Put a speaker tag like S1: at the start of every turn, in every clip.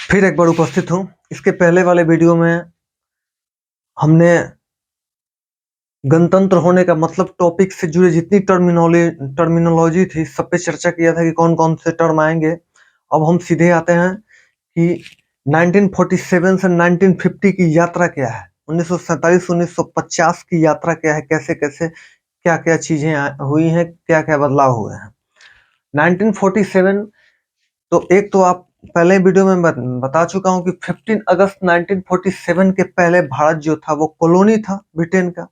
S1: फिर एक बार उपस्थित हूँ। इसके पहले वाले वीडियो में हमने गणतंत्र होने का मतलब टॉपिक से जुड़े जितनी टर्मिनोलॉजी थी सब पे चर्चा किया था कि कौन कौन से टर्म आएंगे। अब हम सीधे आते हैं कि 1947 से 1950 की यात्रा क्या है, 1947 1950 की यात्रा क्या है, कैसे कैसे क्या क्या चीजें हुई हैं, क्या क्या बदलाव हुए हैं। 1947 तो एक तो आप पहले वीडियो में बता चुका हूं कि 15 अगस्त 1947 के पहले भारत जो था वो कॉलोनी था ब्रिटेन का।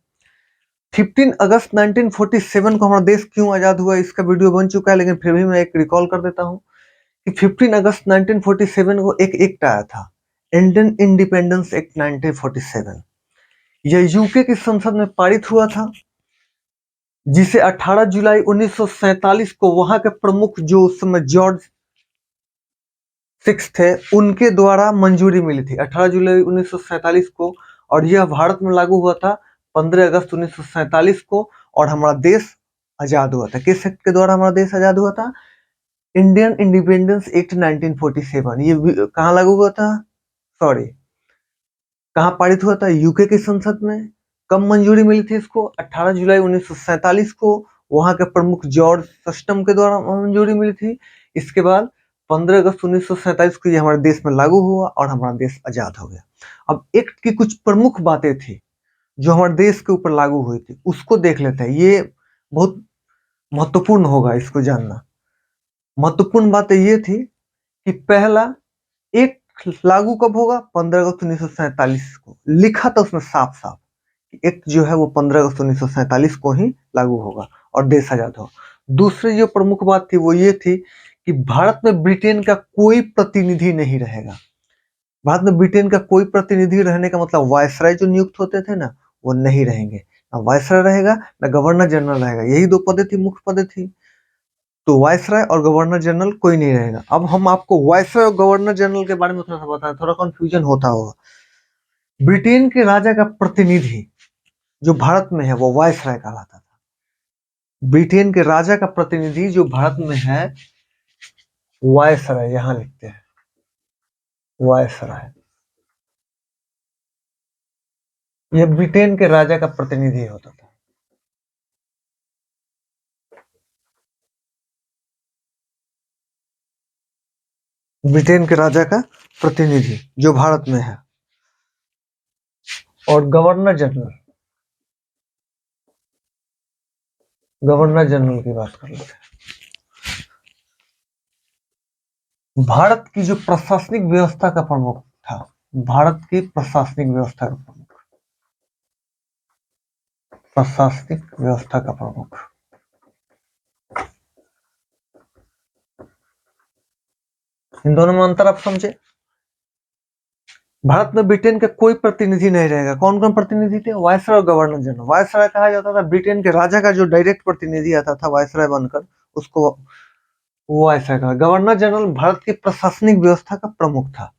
S1: 15 अगस्त 1947 को हमारा देश क्यों आजाद हुआ इसका वीडियो बन चुका है, लेकिन फिर भी मैं एक रिकॉल कर देता हूं कि 15 अगस्त 1947 को एक एक्ट आया था, इंडियन इंडिपेंडेंस एक्ट 1947। यह यूके की संसद में पारित हुआ था, जिसे 18 जुलाई 1947 को वहां के प्रमुख जो उस समय जॉर्ज 6 थे उनके द्वारा मंजूरी मिली थी 18 जुलाई 1947 को, और यह भारत में लागू हुआ था 15 अगस्त 1947 को, और हमारा देश आजाद हुआ था। किस एक्ट के द्वारा हमारा देश आजाद हुआ था? Indian independence act 1947। ये कहाँ लागू हुआ था, सॉरी कहाँ पारित हुआ था? यूके की संसद में। कब मंजूरी मिली थी इसको? 18 जुलाई 1947 को वहां के प्रमुख जॉर्ज सस्टम के द्वारा मंजूरी मिली थी। इसके बाद 15 अगस्त 1947 को ये हमारे देश में लागू हुआ और हमारा देश आजाद हो गया। अब एक्ट की कुछ प्रमुख बातें थी जो हमारे देश के ऊपर लागू हुई थी, उसको देख लेते हैं। ये बहुत महत्वपूर्ण होगा इसको जानना। महत्वपूर्ण बातें ये थी कि पहला, एक लागू कब होगा? 15 अगस्त 1947 को। लिखा था उसमें साफ साफ कि एक्ट जो है वो 15 अगस्त 1947 को ही लागू होगा और देश आजाद होगा। दूसरी जो प्रमुख बात थी वो ये थी कि भारत में ब्रिटेन का कोई प्रतिनिधि नहीं रहेगा। भारत में ब्रिटेन का कोई प्रतिनिधि रहने का मतलब वायसराय जो नियुक्त होते थे ना, वो नहीं रहेंगे। ना वायसराय रहेगा ना गवर्नर जनरल रहेगा, यही दो पदें थी, मुख्य पदें थी। तो वायसराय और गवर्नर जनरल कोई नहीं रहेगा। अब हम आपको वायसराय और गवर्नर जनरल के बारे में थोड़ा सा बताएं, थोड़ा कंफ्यूजन होता होगा। ब्रिटेन के राजा का प्रतिनिधि जो भारत में है वो वायसराय कहलाता था। ब्रिटेन के राजा का प्रतिनिधि जो भारत में है वायसराय, यहां लिखते हैं वायसराय। यह ब्रिटेन के राजा का प्रतिनिधि होता था। ब्रिटेन के राजा का प्रतिनिधि जो भारत में है। और गवर्नर जनरल, गवर्नर जनरल की बात कर लेते हैं। भारत की जो प्रशासनिक व्यवस्था का प्रमुख था, भारत की प्रशासनिक व्यवस्था का प्रमुख, प्रशासनिक व्यवस्था का प्रमुख, इन दोनों में अंतर आप समझे। भारत में ब्रिटेन का कोई प्रतिनिधि नहीं रहेगा। कौन कौन प्रतिनिधि थे? वायसराय और गवर्नर जनरल। वायसराय कहा जाता था ब्रिटेन के राजा का जो डायरेक्ट प्रतिनिधि आता था वायसराय बनकर, उसको वायसराय कहा। गवर्नर जनरल भारत की प्रशासनिक व्यवस्था का प्रमुख था।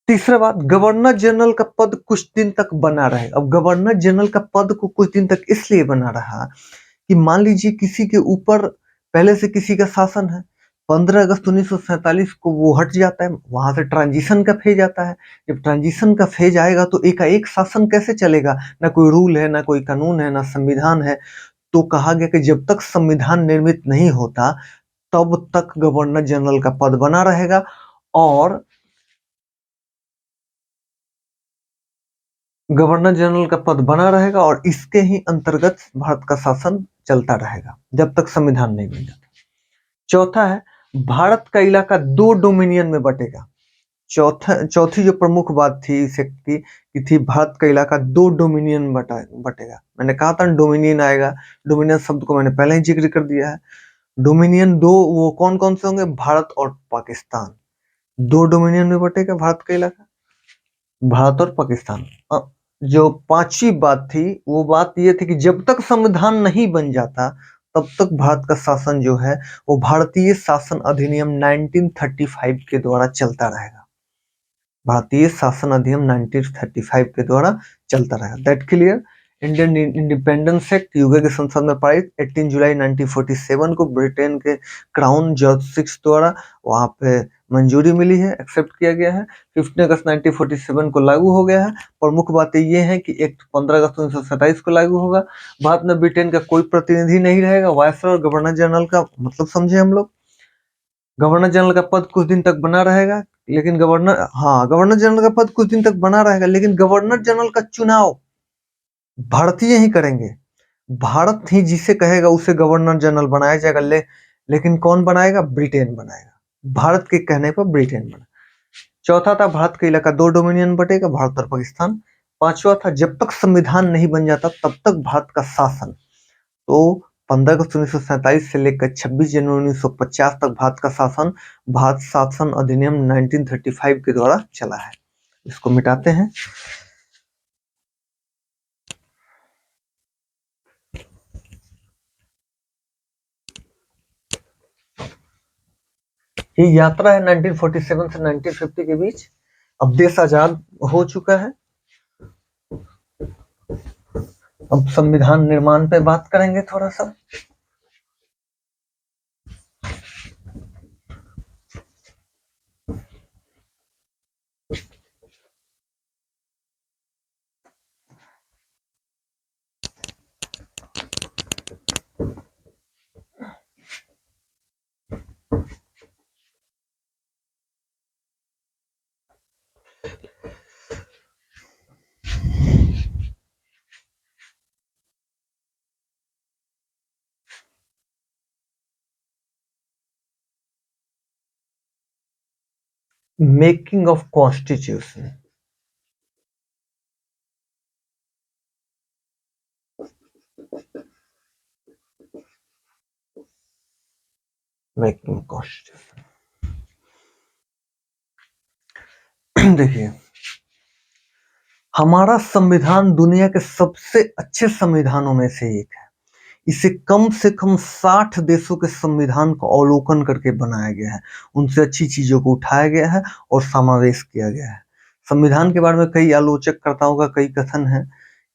S1: तीसरा बात, गवर्नर जनरल का पद कुछ दिन तक बना रहे। अब गवर्नर जनरल का पद को कुछ दिन तक इसलिए बना रहा कि मान लीजिए किसी के ऊपर पहले से किसी का शासन है, 15 अगस्त 1947 को वो हट जाता है, वहां से ट्रांजिशन का फेज आता है। जब ट्रांजिशन का फेज आएगा तो एकाएक शासन कैसे चलेगा? ना कोई रूल है, ना कोई कानून है, ना संविधान है। तो कहा गया कि जब तक संविधान निर्मित नहीं होता तब तक गवर्नर जनरल का पद बना रहेगा, और गवर्नर जनरल का पद बना रहेगा और इसके ही अंतर्गत भारत का शासन चलता रहेगा जब तक संविधान नहीं बन जाता। चौथा है, भारत का इलाका दो डोमिनियन में बटेगा। चौथी जो प्रमुख बात थी इस एक्ट की कि थी भारत का इलाका दो डोमिनियन में बटेगा। मैंने कहा था डोमिनियन आएगा, डोमिनियन शब्द को मैंने पहले ही जिक्र कर दिया है। डोमिनियन दो वो कौन कौन से होंगे? भारत और पाकिस्तान। दो डोमिनियन में बटेगा भारत का इलाका, भारत और पाकिस्तान। जो पांचवी बात थी वो बात ये थी कि जब तक संविधान नहीं बन जाता तब तक भारत का शासन जो है वो भारतीय शासन अधिनियम 1935 के द्वारा चलता रहेगा। भारतीय शासन अधिनियम 1935 के द्वारा चलता रहेगा। That clear? Indian independence act UK के संसद में पारित 18 जुलाई 1947 को ब्रिटेन के क्राउन जॉर्ज 6 द्वारा वहां पे मंजूरी मिली है, एक्सेप्ट किया गया है। 15 अगस्त 1947 को लागू हो गया है। प्रमुख बातें ये हैं कि एक्ट 15 अगस्त 1927 को लागू होगा। भारत में ब्रिटेन का कोई प्रतिनिधि नहीं रहेगा। वायसरॉय और गवर्नर जनरल का मतलब समझे हम लोग। गवर्नर जनरल का पद कुछ दिन तक बना रहेगा, लेकिन गवर्नर जनरल का पद कुछ दिन तक बना रहेगा, लेकिन गवर्नर जनरल का चुनाव भारतीय ही करेंगे। भारत ही जिसे कहेगा उसे गवर्नर जनरल बनाया जाएगा, लेकिन कौन बनाएगा? ब्रिटेन बनाएगा। भारत के कहने पर ब्रिटेन बना। चौथा था भारत का इलाका 2 डोमिनियन बटेगा, भारत और पाकिस्तान। पांचवा था जब तक संविधान नहीं बन जाता तब तक भारत का शासन। तो 15 अगस्त 1947 से लेकर 26 जनवरी 1950 तक भारत का शासन भारत शासन अधिनियम 1935 के द्वारा चला है। इसको मिटाते हैं। ये यात्रा है 1947 से 1950 के बीच। अब देश आजाद हो चुका है। अब संविधान निर्माण पे बात करेंगे थोड़ा सा। Making of constitution. Making constitution देखिए, हमारा संविधान दुनिया के सबसे अच्छे संविधानों में से एक है। इसे कम से कम 60 देशों के संविधान का अवलोकन करके बनाया गया है। उनसे अच्छी चीजों को उठाया गया है और समावेश किया गया है। संविधान के बारे में कई आलोचककर्ताओं का कई कथन है।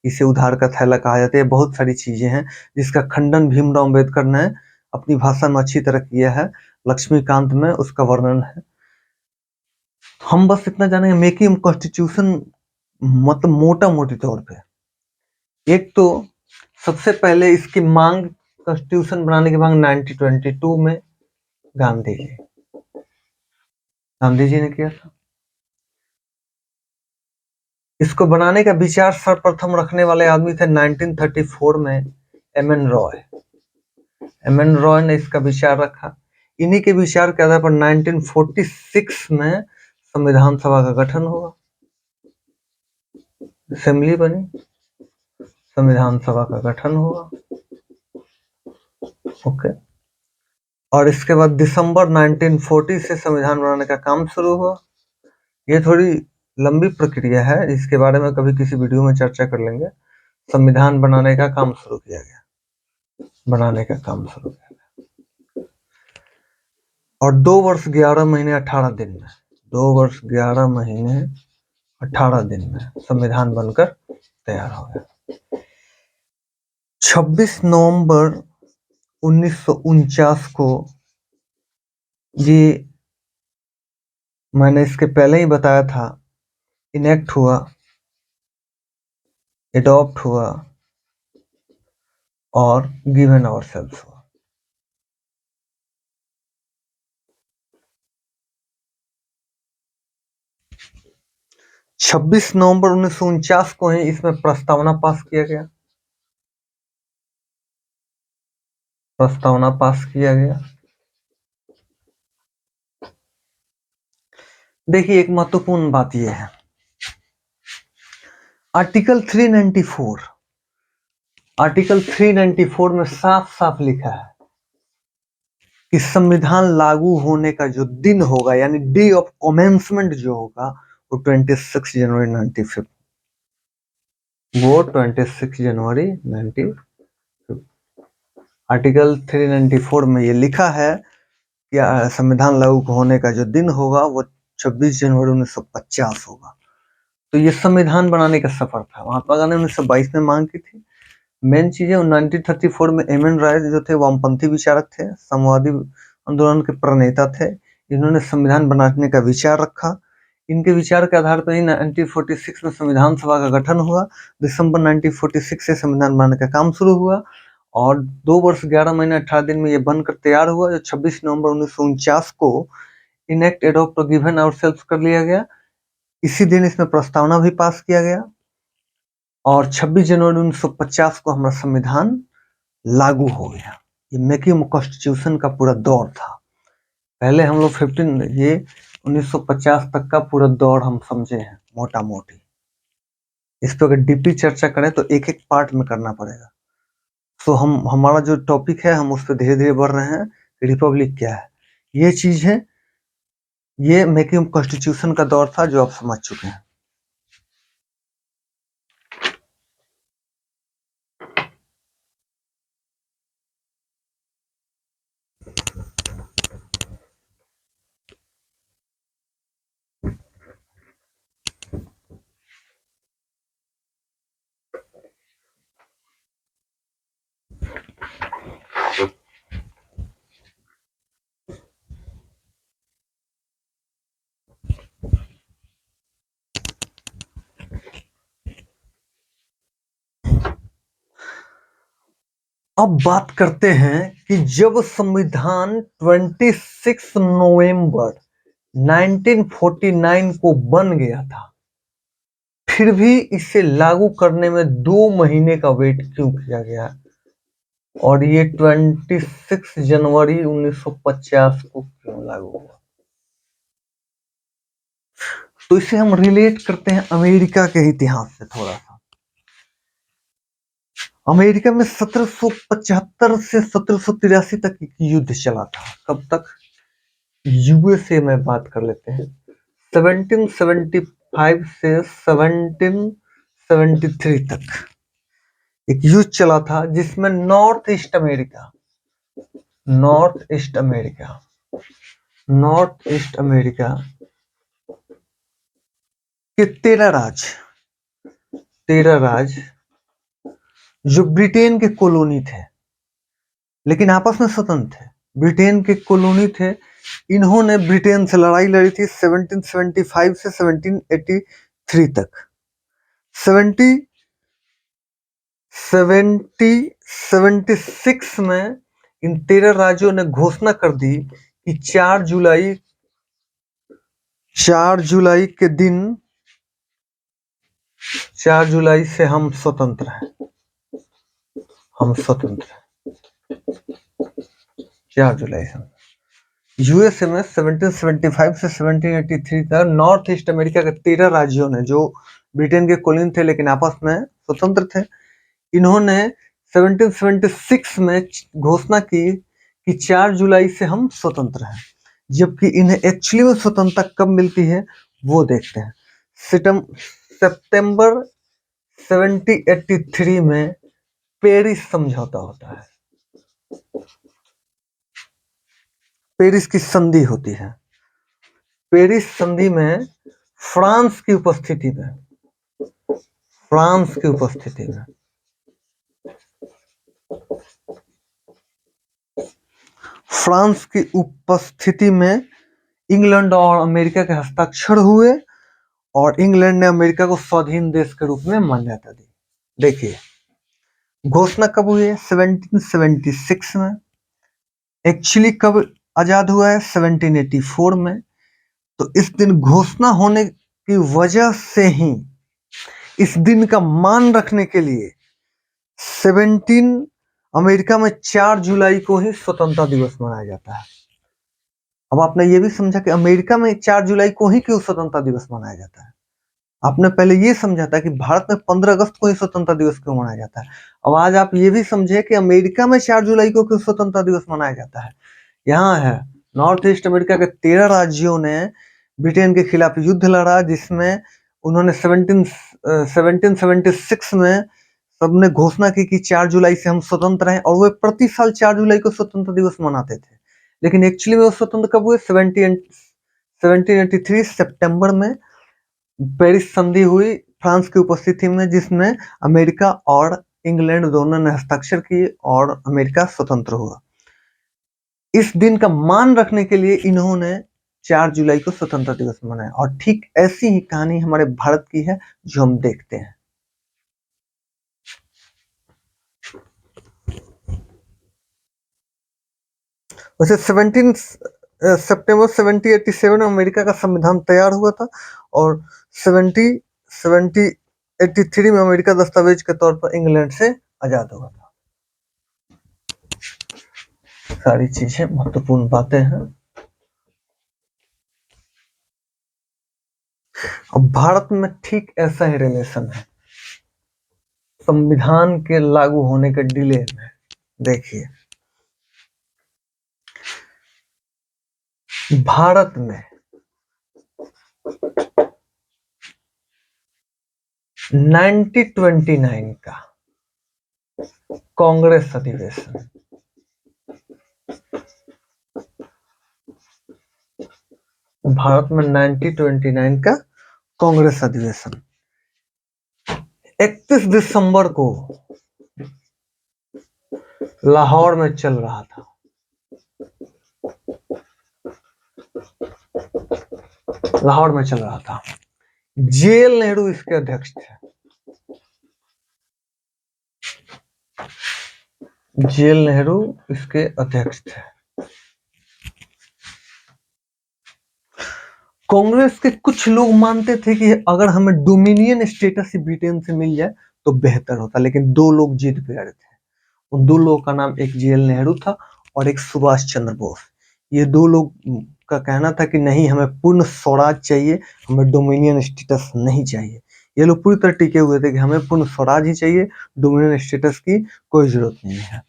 S1: इसे उधार का थैला कहा जाता है। बहुत सारी चीजें हैं जिसका खंडन भीमराव अम्बेडकर ने अपनी भाषा में अच्छी तरह किया है। लक्ष्मीकांत में उसका वर्णन है। हम बस इतना जानेंगे मेकिंग कॉन्स्टिट्यूशन मतलब मोटा मोटी तौर पे। एक तो सबसे पहले इसकी मांग, कॉन्स्टिट्यूशन बनाने की मांग 1922 में गांधी जी ने किया था। इसको बनाने का विचार सर्वप्रथम रखने वाले आदमी थे 1934 में एम एन रॉय ने इसका विचार रखा। इन्हीं के विचार के आधार पर 1946 में संविधान सभा का गठन हुआ, असेंबली बनी, संविधान सभा का गठन हुआ। ओके। और इसके बाद दिसंबर 1940 से संविधान बनाने का काम शुरू हुआ। ये थोड़ी लंबी प्रक्रिया है, इसके बारे में कभी किसी वीडियो में चर्चा कर लेंगे। संविधान बनाने का काम शुरू किया गया, और 2 वर्ष 11 महीने 18 दिन में 2 वर्ष 11 महीने 18 दिन में संविधान बनकर तैयार हो गया। 26 नवंबर 1949 को ये, मैंने इसके पहले ही बताया था, इनेक्ट हुआ, एडॉप्ट हुआ और गिवन आवरसेल्व्स हुआ। छब्बीस नवंबर 1949 को ही इसमें प्रस्तावना पास किया गया। देखिए, एक महत्वपूर्ण बात यह है, आर्टिकल 394 में साफ साफ लिखा है कि संविधान लागू होने का जो दिन होगा, यानी डे ऑफ कमेंसमेंट जो होगा, वो 26 जनवरी 1950, वो 26 जनवरी 1950। आर्टिकल 394 में ये लिखा है कि संविधान लागू होने का जो दिन होगा वो 26 जनवरी 1950 होगा। तो ये संविधान बनाने का सफर था। महात्मा गांधी ने 1922 में मांग की थी। मेन चीजें 1934 में एम.एन. राय जो थे वामपंथी विचारक थे, साम्यवादी आंदोलन के प्रणेता थे। इन्होंने संविधान बनाने का विचार रखा। इनके विचार के आधार पर ही 1946 में संविधान सभा का गठन हुआ। दिसंबर 1946 से संविधान बनाने का काम शुरू हुआ और 2 वर्ष 11 महीने 18 दिन में ये बनकर तैयार हुआ, जो 26 नवंबर 1949 को इनेक्ट, एडॉप्ट और गिवन आउरसेल्व्स कर लिया गया। इसी दिन इसमें प्रस्तावना भी पास किया गया और 26 जनवरी 1950 को हमारा संविधान लागू हो गया। ये मेकिंग कॉन्स्टिट्यूशन का पूरा दौर था। पहले हम लोग 1950 तक का पूरा दौर हम समझे हैं मोटा मोटी। इस पर अगर डीपी चर्चा करें तो एक एक पार्ट में करना पड़ेगा। तो हमारा जो टॉपिक है हम उस पर धीरे धीरे बढ़ रहे हैं। रिपब्लिक क्या है, ये चीज है। ये मेकिंग कॉन्स्टिट्यूशन का दौर था जो आप समझ चुके हैं। अब बात करते हैं कि जब संविधान 26 नवंबर 1949 को बन गया था, फिर भी इसे लागू करने में 2 महीने का वेट क्यों किया गया और ये 26 जनवरी 1950 को क्यों लागू हुआ? तो इसे हम रिलेट करते हैं अमेरिका के इतिहास से थोड़ा सा। अमेरिका में 1775 से 1783 तक एक युद्ध चला था। कब तक? यूएसए में बात कर लेते हैं। 1775 से 1773 तक एक युद्ध चला था जिसमें नॉर्थ ईस्ट अमेरिका के 13 राज्य जो ब्रिटेन के कॉलोनी थे लेकिन आपस में स्वतंत्र थे, ब्रिटेन के कॉलोनी थे। इन्होंने ब्रिटेन से लड़ाई लड़ी थी 1775 से 1783 तक। 76 में इन 13 राज्यों ने घोषणा कर दी कि 4 जुलाई के दिन 4 जुलाई से हम स्वतंत्र हैं। 4 जुलाई से यूएसए में 1775 से 1783 तक नॉर्थ ईस्ट अमेरिका के 13 राज्यों ने, जो ब्रिटेन के कॉलोनी थे लेकिन आपस में स्वतंत्र थे, इन्होंने 1776 में घोषणा की कि 4 जुलाई से हम स्वतंत्र हैं। जबकि इन्हें एक्चुअली में स्वतंत्रता कब मिलती है वो देखते हैं। सितंबर 1783 में पेरिस समझौता होता है, पेरिस की संधि होती है। पेरिस संधि में फ्रांस की उपस्थिति में इंग्लैंड और अमेरिका के हस्ताक्षर हुए और इंग्लैंड ने अमेरिका को स्वाधीन देश के रूप में मान्यता दी। देखिए घोषणा कब हुई है? 1776 में। एक्चुअली कब आजाद हुआ है? 1784 में। तो इस दिन घोषणा होने की वजह से ही इस दिन का मान रखने के लिए 17 अमेरिका में 4 जुलाई को ही स्वतंत्रता दिवस मनाया जाता है। अब आपने ये भी समझा कि अमेरिका में 4 जुलाई को ही क्यों स्वतंत्रता दिवस मनाया जाता है। आपने पहले ये समझा था कि भारत में 15 अगस्त को ही स्वतंत्रता दिवस क्यों मनाया जाता है। अब आज आप ये भी समझे कि अमेरिका में 4 जुलाई को क्यों स्वतंत्रता दिवस मनाया जाता है। यहाँ है नॉर्थ ईस्ट अमेरिका के 13 राज्यों ने ब्रिटेन के खिलाफ युद्ध लड़ा, जिसमें उन्होंने 1776 में सबने घोषणा की कि 4 जुलाई से हम स्वतंत्र हैं और वे प्रति साल 4 जुलाई को स्वतंत्रता दिवस मनाते थे। लेकिन एक्चुअली में वो स्वतंत्र कब हुए? 1783 सितंबर में पेरिस संधि हुई फ्रांस की उपस्थिति में, जिसमें अमेरिका और इंग्लैंड दोनों ने हस्ताक्षर किए और अमेरिका स्वतंत्र हुआ। इस दिन का मान रखने के लिए इन्होंने 4 जुलाई को स्वतंत्रता दिवस मनाया, और ठीक ऐसी ही कहानी हमारे भारत की है जो हम देखते हैं। वैसे 17 सितंबर 1787 में अमेरिका का संविधान तैयार हुआ था, और 1783 में अमेरिका दस्तावेज के तौर पर इंग्लैंड से आजाद हुआ था। सारी चीजें महत्वपूर्ण बातें हैं। अब भारत में ठीक ऐसा ही रिलेशन है संविधान के लागू होने के डिले में। देखिए, भारत में 1929 का कांग्रेस अधिवेशन, भारत में 1929 का कांग्रेस अधिवेशन 31 दिसंबर को लाहौर में चल रहा था। लाहौर में चल रहा था। जेएल नेहरू इसके अध्यक्ष थे। जेएल नेहरू इसके अध्यक्ष थे। कांग्रेस के कुछ लोग मानते थे कि अगर हमें डोमिनियन स्टेटस ब्रिटेन से मिल जाए तो बेहतर होता, लेकिन 2 लोग जीत गए थे। उन 2 लोगों का नाम एक जेएल नेहरू था और एक सुभाष चंद्र बोस। ये 2 लोग का कहना था कि नहीं, हमें पूर्ण स्वराज चाहिए, हमें डोमिनियन स्टेटस नहीं चाहिए। ये लोग पूरी तरह टिके हुए थे कि हमें पूर्ण स्वराज ही चाहिए, डोमिनियन स्टेटस की कोई जरूरत नहीं है।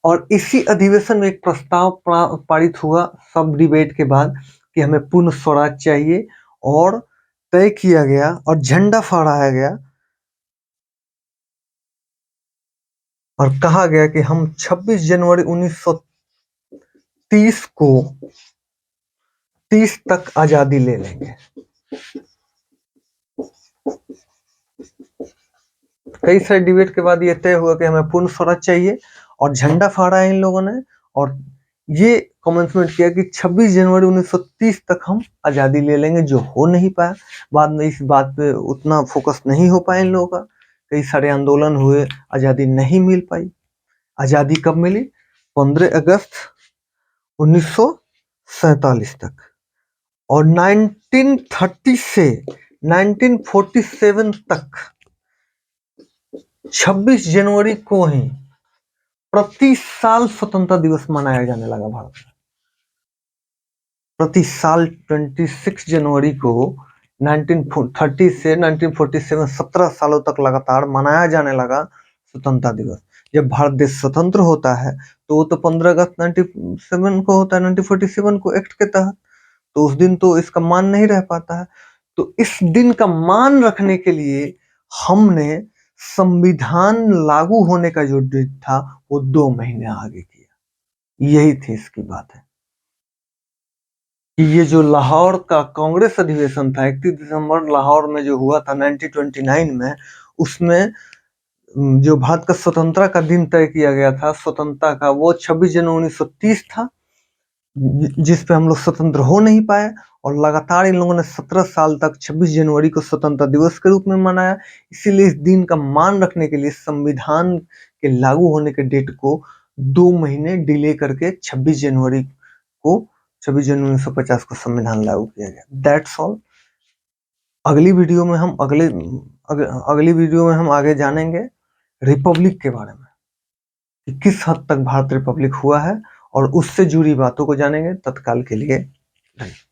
S1: और इसी अधिवेशन में एक प्रस्ताव पारित हुआ सब डिबेट के बाद कि हमें पूर्ण स्वराज चाहिए, और तय किया गया और झंडा फहराया गया और कहा गया कि हम 26 जनवरी 1930 को 30 तक आजादी ले लेंगे। कई सारे डिबेट के बाद ये तय हुआ कि हमें पूर्ण स्वराज चाहिए, और झंडा फहराया इन लोगों ने, और ये कमेंटमेंट किया कि 26 जनवरी 1930 तक हम आजादी ले लेंगे, जो हो नहीं पाया। बाद में इस बात पे उतना फोकस नहीं हो पाया इन लोगों का। कई सारे आंदोलन हुए, आजादी नहीं मिल पाई। आजादी कब मिली? 15 अगस्त 1947 तक। और 1930 से 1947 तक 26 जनवरी को ही प्रति साल स्वतंत्रता दिवस मनाया जाने लगा भारत में। प्रति साल 26 जनवरी को 1930 से 1947 17 सालों तक लगातार मनाया जाने लगा स्वतंत्रता दिवस। जब भारत देश स्वतंत्र होता है तो वो तो 15 अगस्त 1947 को होता है, 1947 को एक्ट के तहत, तो उस दिन तो इसका मान नहीं रह पाता है। तो इस दिन का मान रखने के लिए हमने संविधान लागू होने का जो डेट था वो 2 महीने आगे किया। यही थी इसकी बात है कि ये जो लाहौर का कांग्रेस अधिवेशन था 31 दिसंबर लाहौर में जो हुआ था 1929 में, उसमें जो भारत का स्वतंत्रता का दिन तय किया गया था स्वतंत्रता का, वो 26 जनवरी 1930 था, जिस पे हम लोग स्वतंत्र हो नहीं पाए। और लगातार इन लोगों ने 17 साल तक 26 जनवरी को स्वतंत्रता दिवस के रूप में मनाया। इसीलिए इस दिन का मान रखने के लिए संविधान के लागू होने के डेट को 2 महीने डिले करके 26 जनवरी 1950 को संविधान लागू किया गया। That's all. अगली वीडियो में हम आगे जानेंगे रिपब्लिक के बारे में कि किस हद तक भारत रिपब्लिक हुआ है, और उससे जुड़ी बातों को जानेंगे। तत्काल के लिए धन्यवाद।